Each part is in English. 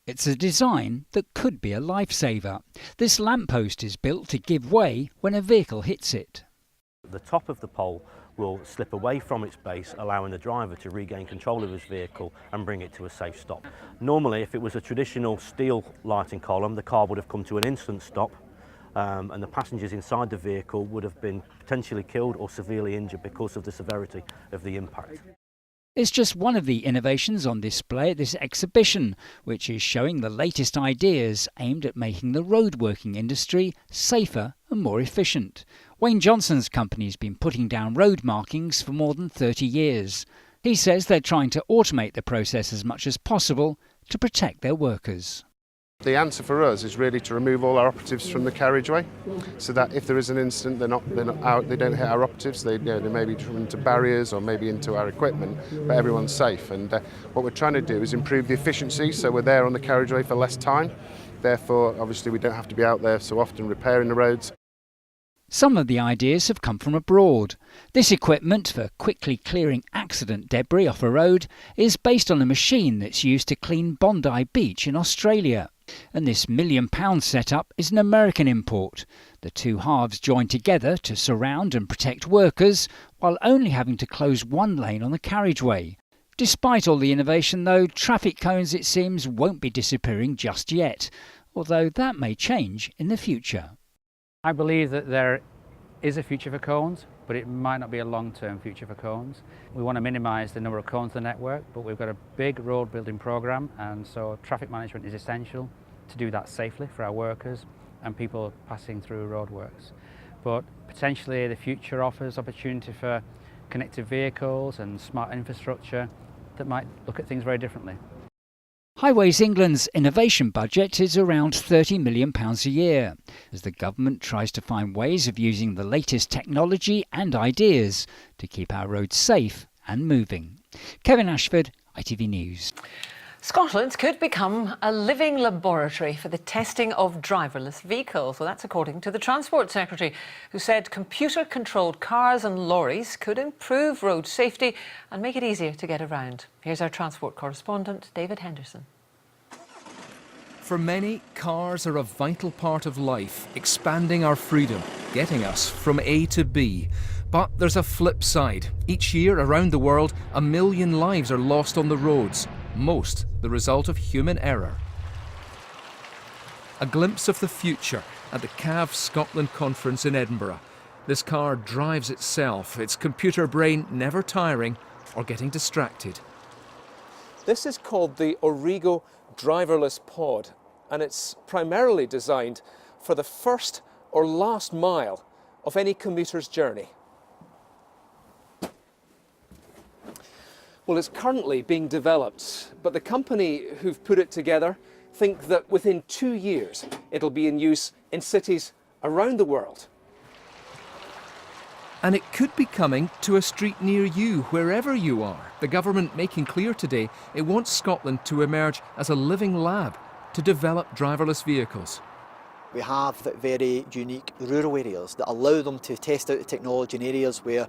It's a design that could be a lifesaver. This lamppost is built to give way when a vehicle hits it. The top of the pole will slip away from its base, allowing the driver to regain control of his vehicle and bring it to a safe stop. Normally, if it was a traditional steel lighting column, the car would have come to an instant stop, and the passengers inside the vehicle would have been potentially killed or severely injured because of the severity of the impact. It's just one of the innovations on display at this exhibition, which is showing the latest ideas aimed at making the roadworking industry safer and more efficient. Wayne Johnson's company's been putting down road markings for more than 30 years. He says they're trying to automate the process as much as possible to protect their workers. The answer for us is really to remove all our operatives from the carriageway, so that if there is an incident, they're not out, they don't hit our operatives. They may be driven into barriers or maybe into our equipment, but everyone's safe. And what we're trying to do is improve the efficiency, so we're there on the carriageway for less time. Therefore, obviously, we don't have to be out there so often repairing the roads. Some of the ideas have come from abroad. This equipment for quickly clearing accident debris off a road is based on a machine that's used to clean Bondi Beach in Australia. And this £1 million setup is an American import. The two halves join together to surround and protect workers while only having to close one lane on the carriageway. Despite all the innovation though, traffic cones it seems won't be disappearing just yet, although that may change in the future. I believe that there is a future for cones, but it might not be a long-term future for cones. We want to minimise the number of cones in the network, but we've got a big road building programme, and so traffic management is essential to do that safely for our workers and people passing through roadworks. But potentially the future offers opportunity for connected vehicles and smart infrastructure that might look at things very differently. Highways England's innovation budget is around £30 million a year, as the government tries to find ways of using the latest technology and ideas to keep our roads safe and moving. Kevin Ashford, ITV News. Scotland could become a living laboratory for the testing of driverless vehicles. Well, that's according to the Transport Secretary, who said computer-controlled cars and lorries could improve road safety and make it easier to get around. Here's our transport correspondent, David Henderson. For many, cars are a vital part of life, expanding our freedom, getting us from A to B. But there's a flip side. Each year around the world, 1 million lives are lost on the roads, most the result of human error. A glimpse of the future at the CAV Scotland conference in Edinburgh. This car drives itself, its computer brain never tiring or getting distracted. This is called the Origo driverless pod, and it's primarily designed for the first or last mile of any commuter's journey. Well, it's currently being developed, but the company who've put it together think that within 2 years it'll be in use in cities around the world. And it could be coming to a street near you, wherever you are. The government making clear today it wants Scotland to emerge as a living lab to develop driverless vehicles. We have very unique rural areas that allow them to test out the technology in areas where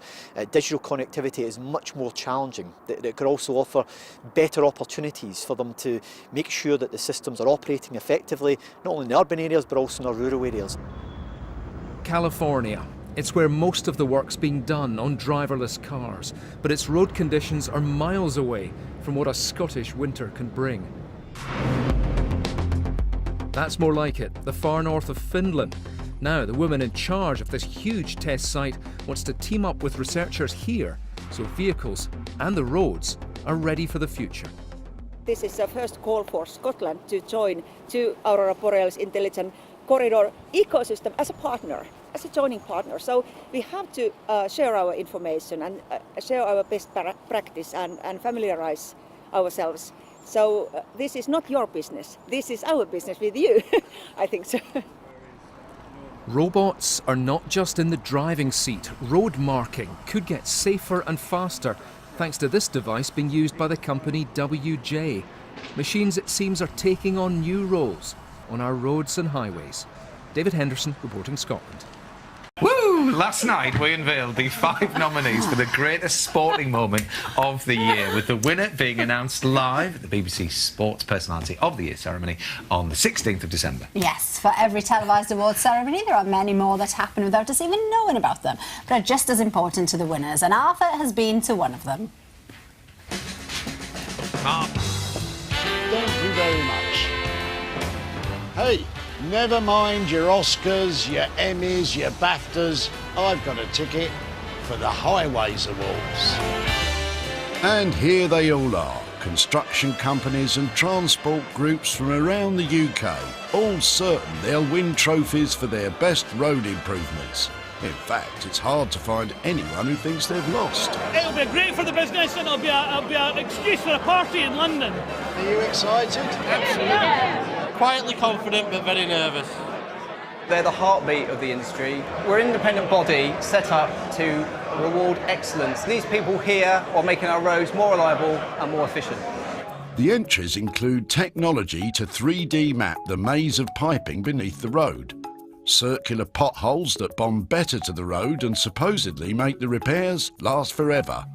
digital connectivity is much more challenging. That could also offer better opportunities for them to make sure that the systems are operating effectively, not only in the urban areas but also in our rural areas. California. It's where most of the work's being done on driverless cars, but its road conditions are miles away from what a Scottish winter can bring. That's more like it, the far north of Finland. Now, the woman in charge of this huge test site wants to team up with researchers here so vehicles and the roads are ready for the future. This is the first call for Scotland to join to Aurora Borealis Intelligent Corridor ecosystem as a partner, as a joining partner. So we have to share our information and share our best practice and familiarize ourselves. So this is not your business, this is our business with you. I think so. Robots are not just in the driving seat. Road marking could get safer and faster thanks to this device being used by the company WJ. Machines, it seems, are taking on new roles on our roads and highways. David Henderson, reporting Scotland. Woo! Last night we unveiled the 5 nominees for the greatest sporting moment of the year, with the winner being announced live at the BBC Sports Personality of the Year ceremony on the 16th of December. Yes, for every televised awards ceremony there are many more that happen without us even knowing about them, but are just as important to the winners, and Arthur has been to one of them. Thank you very much. Hey, never mind your Oscars, your Emmys, your BAFTAs. I've got a ticket for the Highways Awards. And here they all are, construction companies and transport groups from around the UK, all certain they'll win trophies for their best road improvements. In fact, it's hard to find anyone who thinks they've lost. It'll be great for the business, and it'll be an excuse for a party in London. Are you excited? Absolutely. Yeah. Quietly confident but very nervous. They're the heartbeat of the industry. We're an independent body set up to reward excellence. These people here are making our roads more reliable and more efficient. The entries include technology to 3D map the maze of piping beneath the road, circular potholes that bond better to the road and supposedly make the repairs last forever,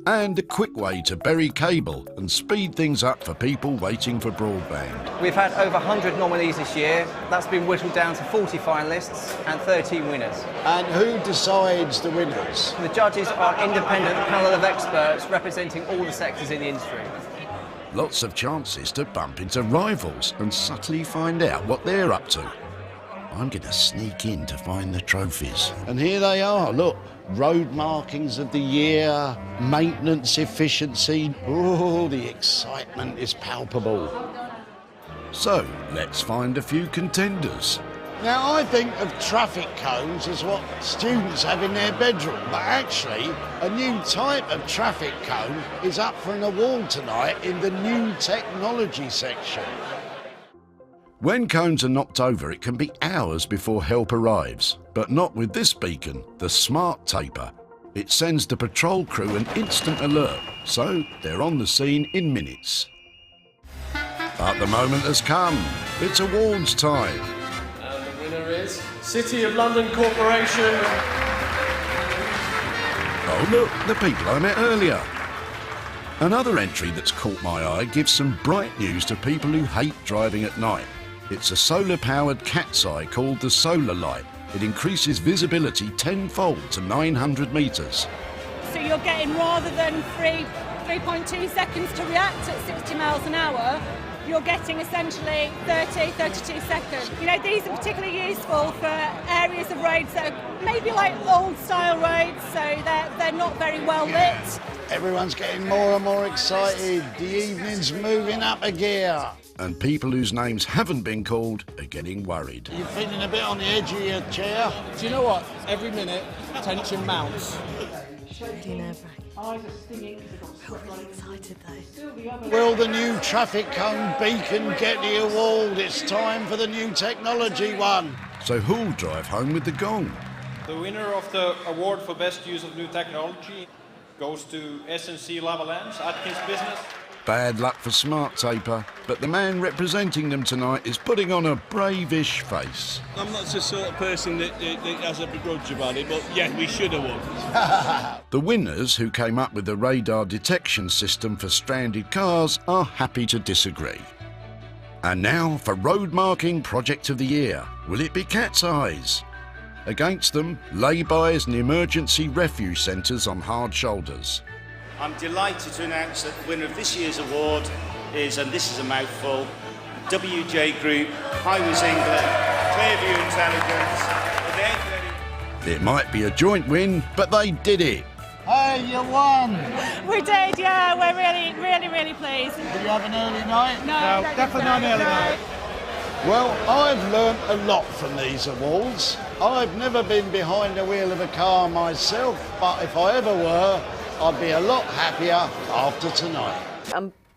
and a quick way to bury cable and speed things up for people waiting for broadband. We've had over 100 nominees this year. That's been whittled down to 40 finalists and 13 winners. And who decides the winners? The judges are an independent panel of experts representing all the sectors in the industry. Lots of chances to bump into rivals and subtly find out what they're up to. I'm going to sneak in to find the trophies. And here they are, look. Road markings of the year, maintenance efficiency. Oh, the excitement is palpable. So, let's find a few contenders. Now, I think of traffic cones as what students have in their bedroom, but actually, a new type of traffic cone is up for an award tonight in the new technology section. When cones are knocked over, it can be hours before help arrives, but not with this beacon, the Smart Taper. It sends the patrol crew an instant alert, so they're on the scene in minutes. But the moment has come. It's awards time. And the winner is City of London Corporation. Oh look, the people I met earlier. Another entry that's caught my eye gives some bright news to people who hate driving at night. It's a solar-powered cat's eye called the Solar Light. It increases visibility tenfold to 900 metres. So you're getting, rather than 3.2 seconds to react at 60 miles an hour, you're getting essentially 32 seconds. You know, these are particularly useful for areas of roads that are maybe like old-style roads, so they're not very well lit. Everyone's getting more and more excited. The evening's moving up a gear. And people whose names haven't been called are getting worried. You're feeling a bit on the edge of your chair? Do you know what? Every minute, tension mounts. Really nerve-wracking. Really excited though. Will the new traffic cone beacon get the award? It's time for the new technology one. So who'll drive home with the gong? The winner of the award for best use of new technology goes to S&C Lavalance, Atkins Business. Bad luck for Smart Taper, but the man representing them tonight is putting on a bravish face. I'm not the sort of person that has a begrudge about it, but yeah, we should have won. The winners, who came up with the radar detection system for stranded cars, are happy to disagree. And now for Road Marking Project of the Year. Will it be Cat's Eyes? Against them, lay-bys and emergency refuge centres on hard shoulders. I'm delighted to announce that the winner of this year's award is, and this is a mouthful, WJ Group, Highways England, Clearview Intelligence. It might be a joint win, but they did it. Hey, you won! We did, yeah, we're really pleased. Did you have an early night? No, definitely not an early night. Well, I've learnt a lot from these awards. I've never been behind the wheel of a car myself, but if I ever were, I'd be a lot happier after tonight.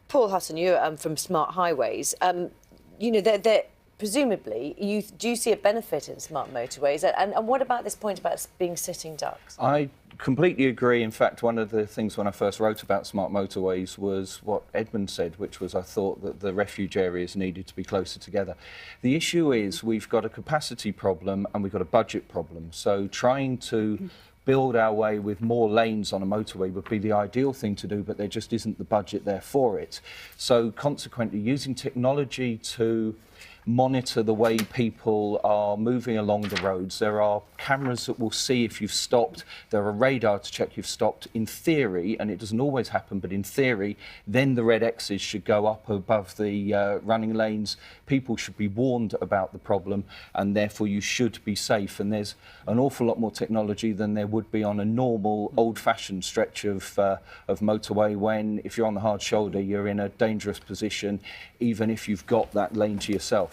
Paul Hutton, you're from Smart Highways. You know, they're presumably, do you see a benefit in smart motorways? And what about this point about being sitting ducks? I completely agree. In fact, one of the things when I first wrote about smart motorways was what Edmund said, which was I thought that the refuge areas needed to be closer together. The issue is we've got a capacity problem and we've got a budget problem. So trying to build our way with more lanes on a motorway would be the ideal thing to do, but there just isn't the budget there for it. So consequently, using technology to monitor the way people are moving along the roads. There are cameras that will see if you've stopped. There are radar to check you've stopped. In theory, and it doesn't always happen, but in theory, then the red X's should go up above the running lanes. People should be warned about the problem, and therefore you should be safe. And there's an awful lot more technology than there would be on a normal, old-fashioned stretch of motorway when, if you're on the hard shoulder, you're in a dangerous position, even if you've got that lane to yourself.